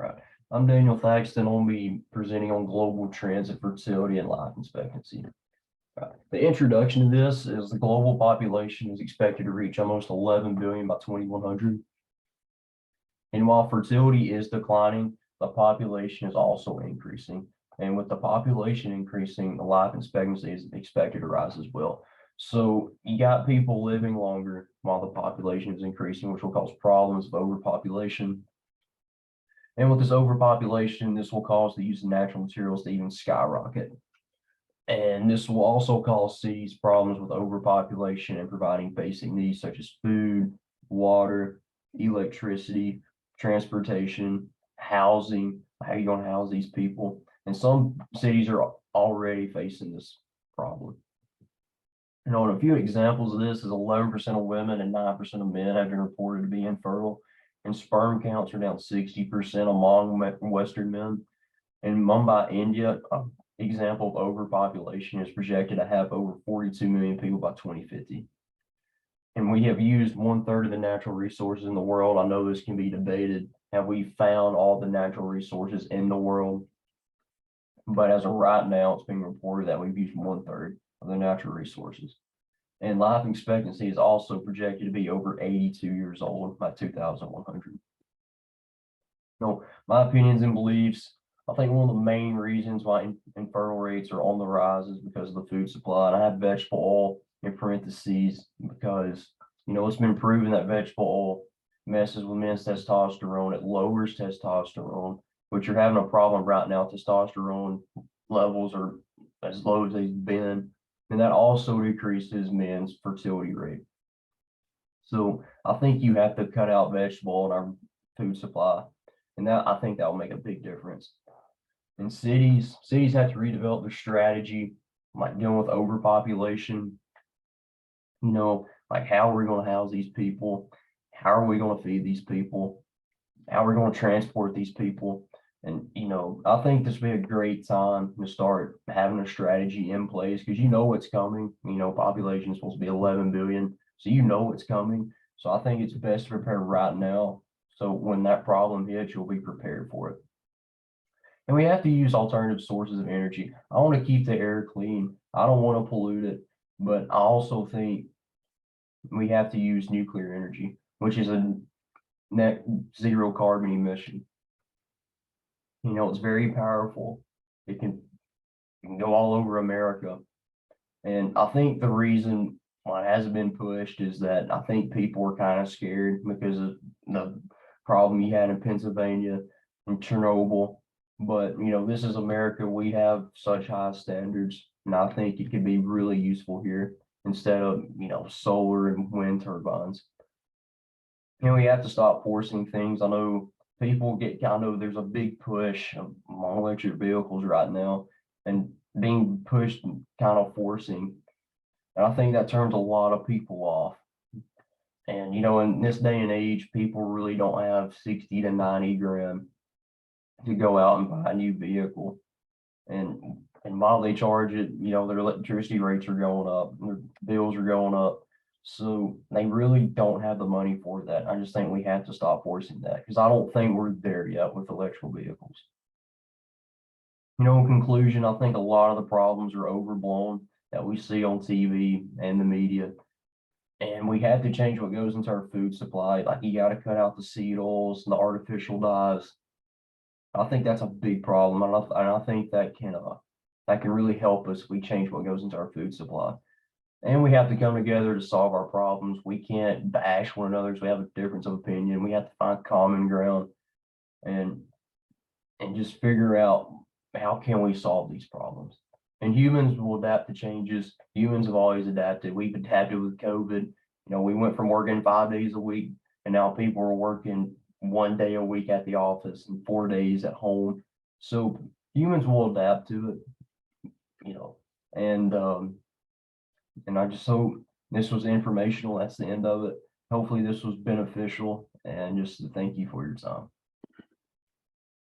Right. I'm Daniel Thaxton. I'll be presenting on global trends in fertility and life expectancy. Right. The introduction to this is the global population is expected to reach almost 11 billion by 2100. And while fertility is declining, the population is also increasing. And with the population increasing, the life expectancy is expected to rise as well. So you got people living longer while the population is increasing, which will cause problems of overpopulation. And with this overpopulation, this will cause the use of natural materials to even skyrocket. And this will also cause cities problems with overpopulation and providing basic needs such as food, water, electricity, transportation, housing. How are you going to house these people? And some cities are already facing this problem. And a few examples of this is 11% of women and 9% of men have been reported to be infertile, and sperm counts are down 60% among Western men. In Mumbai, India, an example of overpopulation is projected to have over 42 million people by 2050. And we have used 1/3 of the natural resources in the world. I know this can be debated. Have we found all the natural resources in the world? But as of right now, it's being reported that we've used 1/3 of the natural resources. And life expectancy is also projected to be over 82 years old by 2100. No, my opinions and beliefs, I think one of the main reasons why infertile rates are on the rise is because of the food supply. And I have vegetable oil in parentheses because, it's been proven that vegetable oil messes with men's testosterone. It lowers testosterone, which you're having a problem right now. Testosterone levels are as low as they've been. And that also decreases men's fertility rate. So I think you have to cut out vegetable oil in our food supply. And I think that will make a big difference. And cities have to redevelop their strategy, like dealing with overpopulation. Like how are we going to house these people? How are we going to feed these people? How are we going to transport these people? And, I think this would be a great time to start having a strategy in place because what's coming. Population is supposed to be 11 billion. So what's coming. So I think it's best to prepare right now. So when that problem hits, you'll be prepared for it. And we have to use alternative sources of energy. I want to keep the air clean. I don't want to pollute it. But I also think we have to use nuclear energy, which is a net zero carbon emission. It's very powerful. It can go all over America. And I think the reason why it hasn't been pushed is that I think people are kind of scared because of the problem you had in Pennsylvania and Chernobyl. But, this is America. We have such high standards. And I think it could be really useful here instead of, solar and wind turbines. We have to stop forcing things. I know people there's a big push among electric vehicles right now and being pushed and kind of forcing. And I think that turns a lot of people off. And, in this day and age, people really don't have 60 to 90 grand to go out and buy a new vehicle. And while they charge it, their electricity rates are going up, their bills are going up. So they really don't have the money for that. I just think we have to stop forcing that because I don't think we're there yet with electrical vehicles. In conclusion, I think a lot of the problems are overblown that we see on TV and the media. And we have to change what goes into our food supply. Like you got to cut out the seed oils and the artificial dyes. I think that's a big problem. And I think that can really help us if we change what goes into our food supply. And we have to come together to solve our problems. We can't bash one another because we have a difference of opinion. We have to find common ground and just figure out how can we solve these problems. And humans will adapt to changes. Humans have always adapted. We've adapted with COVID. We went from working 5 days a week, and now people are working 1 day a week at the office and 4 days at home. So humans will adapt to it, and I just hope this was informational. That's the end of it. Hopefully this was beneficial, and just thank you for your time.